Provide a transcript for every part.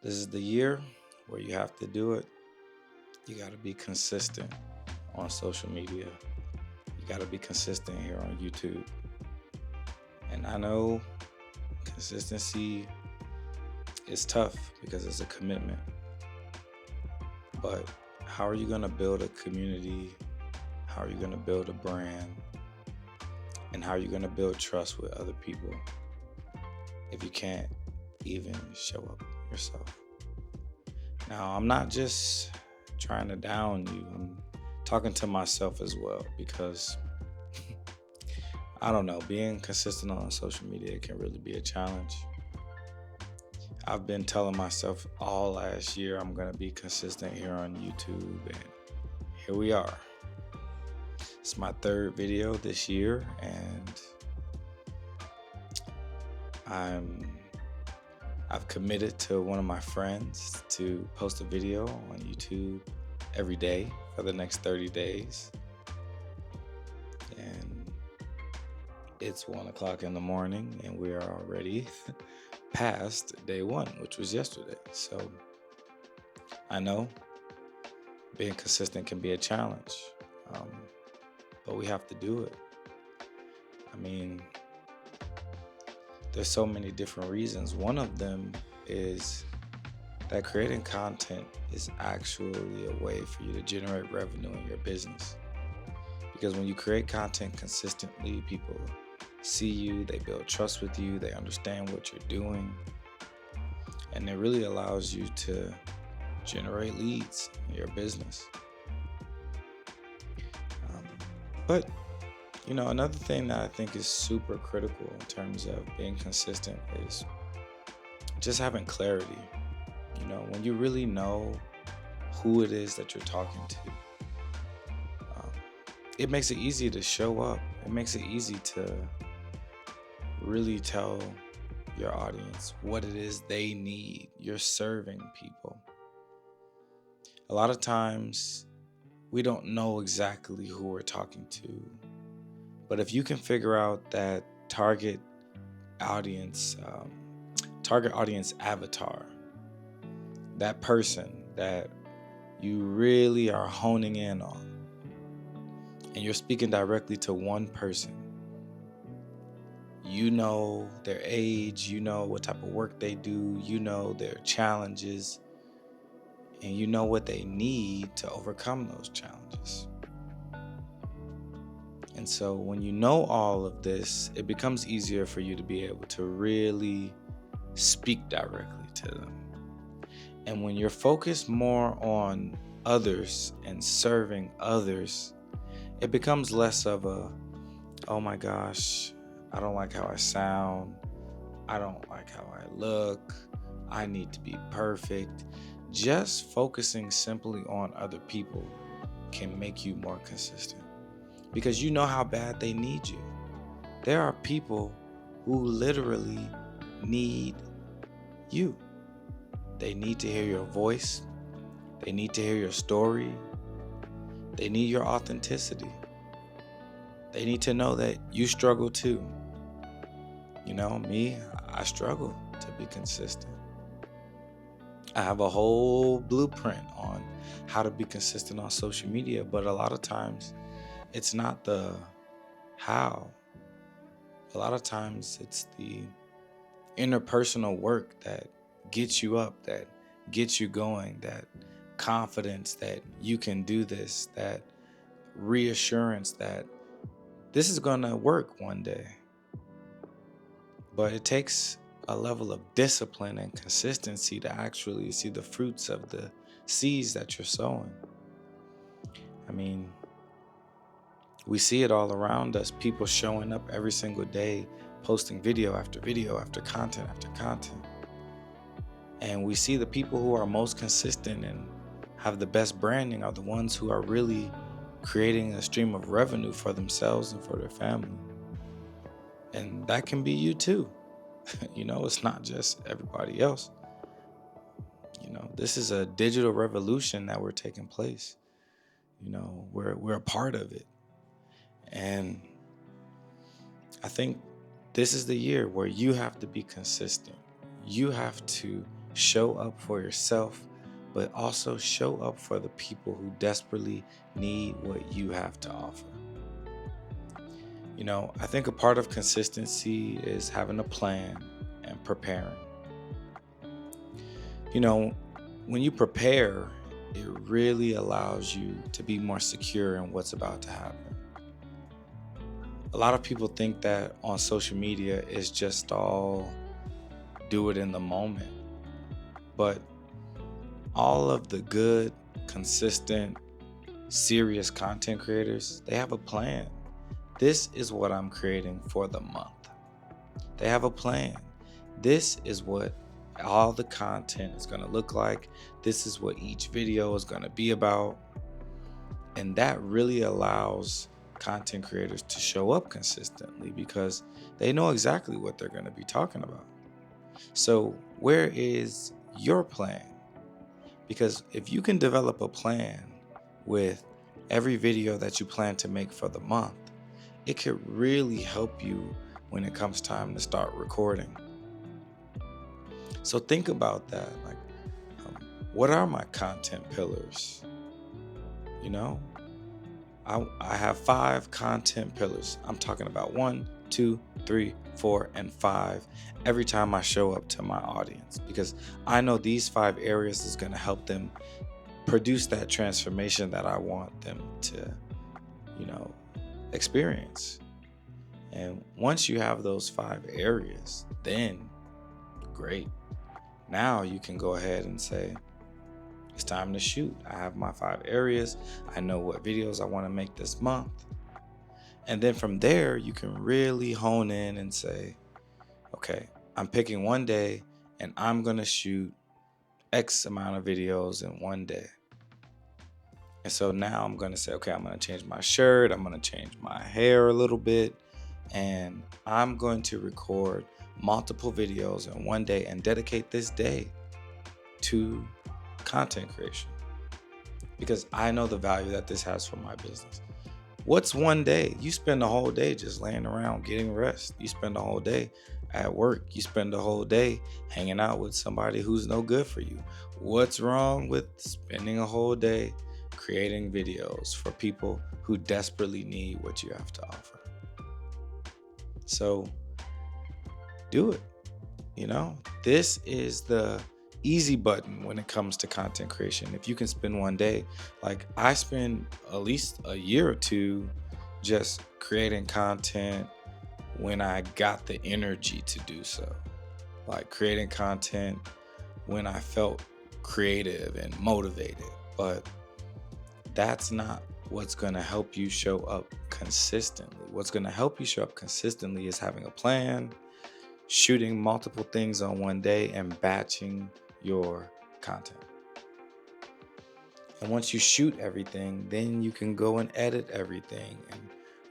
This is the year where you have to do it. You got to be consistent on social media. You got to be consistent here on YouTube. And I know consistency is tough because it's a commitment. But how are you going to build a community? How are you going to build a brand? And how are you going to build trust with other people if you can't even show up yourself? Now, I'm not just trying to down you. I'm talking to myself as well because I don't know, being consistent on social media can really be a challenge. I've been telling myself all last year I'm going to be consistent here on YouTube, and here we are. It's my third video this year, and I've committed to one of my friends to post a video on YouTube every day for the next 30 days. And it's 1:00 in the morning, and we are already past day one, which was yesterday. So I know being consistent can be a challenge, but we have to do it. I mean, there's so many different reasons. One of them is that creating content is actually a way for you to generate revenue in your business. Because when you create content consistently, people see you, they build trust with you, they understand what you're doing, and it really allows you to generate leads in your business. But another thing that I think is super critical in terms of being consistent is just having clarity. When you really know who it is that you're talking to, it makes it easy to show up. It makes it easy to really tell your audience what it is they need. You're serving people. A lot of times, we don't know exactly who we're talking to. But if you can figure out that target audience avatar, that person that you really are honing in on, and you're speaking directly to one person, you know their age, you know what type of work they do, you know their challenges, and you know what they need to overcome those challenges. And so when you know all of this, it becomes easier for you to be able to really speak directly to them. And when you're focused more on others and serving others, it becomes less of a, oh my gosh, I don't like how I sound, I don't like how I look, I need to be perfect. Just focusing simply on other people can make you more consistent because you know how bad they need you. There are people who literally need you. They need to hear your voice. They need to hear your story. They need your authenticity. They need to know that you struggle too. Me, I struggle to be consistent. I have a whole blueprint on how to be consistent on social media, but a lot of times it's not the how. A lot of times it's the interpersonal work that gets you up, that gets you going, that confidence that you can do this, that reassurance that this is going to work one day. But it takes a level of discipline and consistency to actually see the fruits of the seeds that you're sowing. I mean, we see it all around us, people showing up every single day, posting video after video after content after content. And we see the people who are most consistent and have the best branding are the ones who are really creating a stream of revenue for themselves and for their family. And that can be you too. It's not just everybody else. This is a digital revolution that we're taking place. We're a part of it. And I think this is the year where you have to be consistent. You have to show up for yourself, but also show up for the people who desperately need what you have to offer. I think a part of consistency is having a plan and preparing. When you prepare, it really allows you to be more secure in what's about to happen. A lot of people think that on social media it's just all do it in the moment. But all of the good, consistent, serious content creators, they have a plan. This is what I'm creating for the month. They have a plan. This is what all the content is going to look like. This is what each video is going to be about. And that really allows content creators to show up consistently because they know exactly what they're going to be talking about. So where is your plan? Because if you can develop a plan with every video that you plan to make for the month, it could really help you when it comes time to start recording. So think about that. What are my content pillars? I have 5 content pillars. I'm talking about 1, 2, 3, 4, and 5 every time I show up to my audience, because I know these 5 areas is going to help them produce that transformation that I want them to, experience. And once you have those 5 areas, then great. Now you can go ahead and say, it's time to shoot. I have my 5 areas. I know what videos I want to make this month. And then from there, you can really hone in and say, okay, I'm picking one day and I'm going to shoot X amount of videos in one day. And so now I'm going to say, okay, I'm going to change my shirt. I'm going to change my hair a little bit. And I'm going to record multiple videos in one day and dedicate this day to content creation, because I know the value that this has for my business. What's one day? You spend the whole day just laying around getting rest. You spend the whole day at work. You spend the whole day hanging out with somebody who's no good for you. What's wrong with spending a whole day creating videos for people who desperately need what you have to offer? So do it. This is the easy button when it comes to content creation. If you can spend one day, like I spend at least a year or two just creating content when I got the energy to do so. Like creating content when I felt creative and motivated. But that's not what's going to help you show up consistently. What's going to help you show up consistently is having a plan, shooting multiple things on one day, and batching your content. And once you shoot everything, then you can go and edit everything and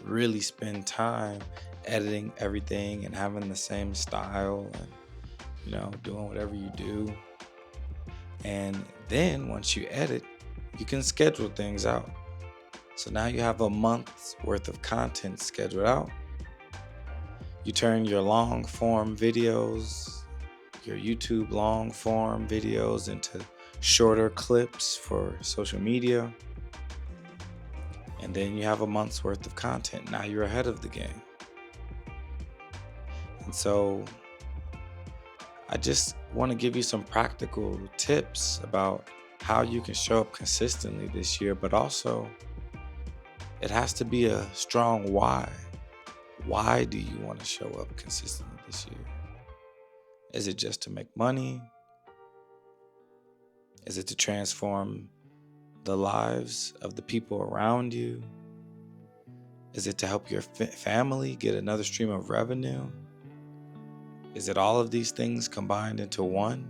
really spend time editing everything and having the same style and doing whatever you do. And then once you edit, you can schedule things out. So now you have a month's worth of content scheduled out. You turn your long form videos, your YouTube long form videos, into shorter clips for social media. And then you have a month's worth of content. Now you're ahead of the game. And so I just want to give you some practical tips about how you can show up consistently this year, but also it has to be a strong why. Why do you want to show up consistently this year? Is it just to make money? Is it to transform the lives of the people around you? Is it to help your family get another stream of revenue? Is it all of these things combined into one?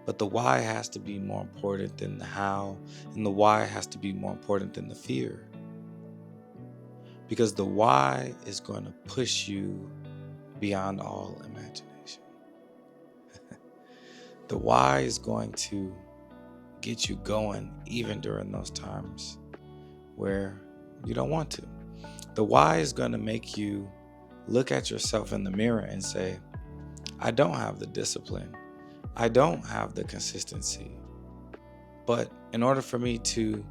But the why has to be more important than the how, and the why has to be more important than the fear. Because the why is going to push you beyond all imagination. The why is going to get you going even during those times where you don't want to. The why is going to make you look at yourself in the mirror and say, I don't have the discipline I don't have the consistency. But in order for me to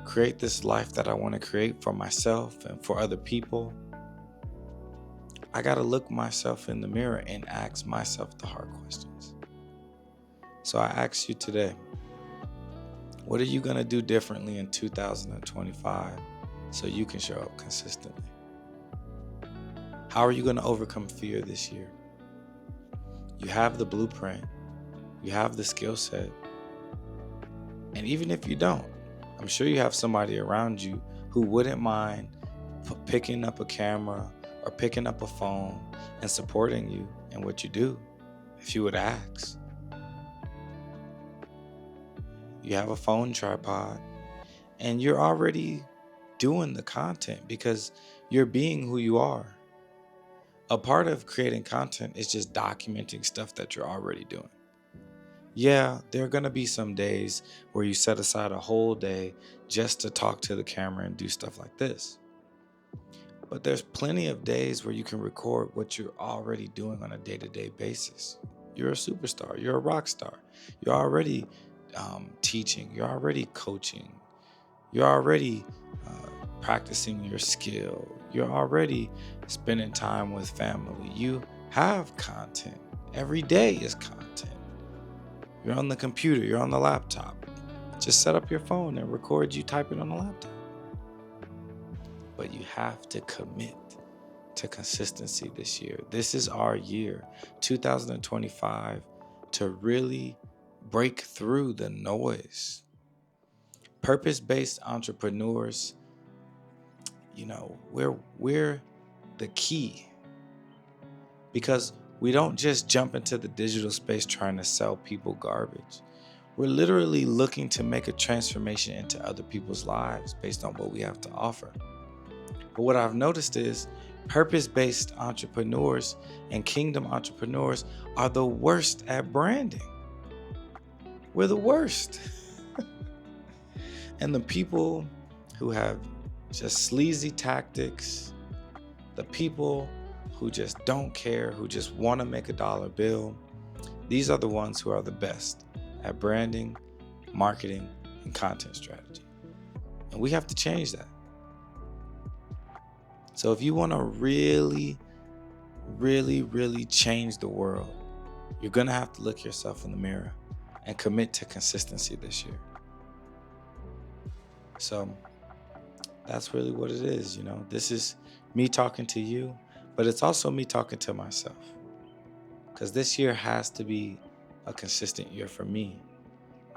create this life that I want to create for myself and for other people, I got to look myself in the mirror and ask myself the hard questions. So I ask you today, what are you going to do differently in 2025 so you can show up consistently? How are you going to overcome fear this year? You have the blueprint, you have the skill set, and even if you don't, I'm sure you have somebody around you who wouldn't mind picking up a camera or picking up a phone and supporting you in what you do if you would ask. You have a phone tripod and you're already doing the content because you're being who you are. A part of creating content is just documenting stuff that you're already doing. Yeah, there are going to be some days where you set aside a whole day just to talk to the camera and do stuff like this. But there's plenty of days where you can record what you're already doing on a day-to-day basis. You're a superstar. You're a rock star. You're already teaching. You're already coaching. You're already practicing your skill. You're already spending time with family. You have content. Every day is content. You're on the computer. You're on the laptop. Just set up your phone and record you typing on the laptop. But you have to commit to consistency this year. This is our year, 2025, to really break through the noise. Purpose-based entrepreneurs, we're the key, because we don't just jump into the digital space trying to sell people garbage. We're literally looking to make a transformation into other people's lives based on what we have to offer. But what I've noticed is purpose-based entrepreneurs and kingdom entrepreneurs are the worst at branding. We're the worst. And the people who have just sleazy tactics, the people who just don't care, who just want to make a dollar bill, these are the ones who are the best at branding, marketing, and content strategy. And we have to change that. So if you want to really, really, really change the world, you're going to have to look yourself in the mirror and commit to consistency this year. So that's really what it is. This is me talking to you, but it's also me talking to myself, because this year has to be a consistent year for me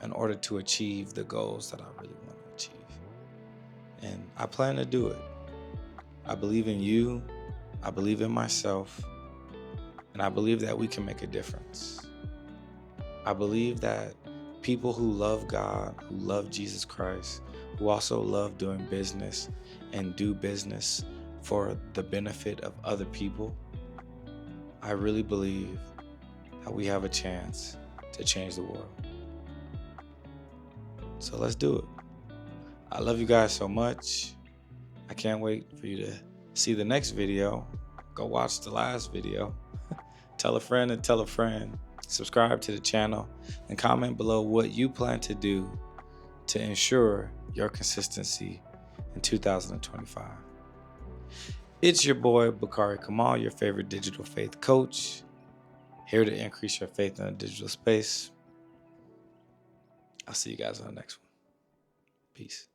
in order to achieve the goals that I really want to achieve. And I plan to do it. I believe in you, I believe in myself, and I believe that we can make a difference. I believe that people who love God, who love Jesus Christ, who also love doing business and do business for the benefit of other people, I really believe that we have a chance to change the world. So let's do it. I love you guys so much. I can't wait for you to see the next video. Go watch the last video. Tell a friend and tell a friend. Subscribe to the channel and comment below what you plan to do to ensure your consistency in 2025. It's your boy, Bakari Kamal, your favorite digital faith coach, here to increase your faith in the digital space. I'll see you guys on the next one. Peace.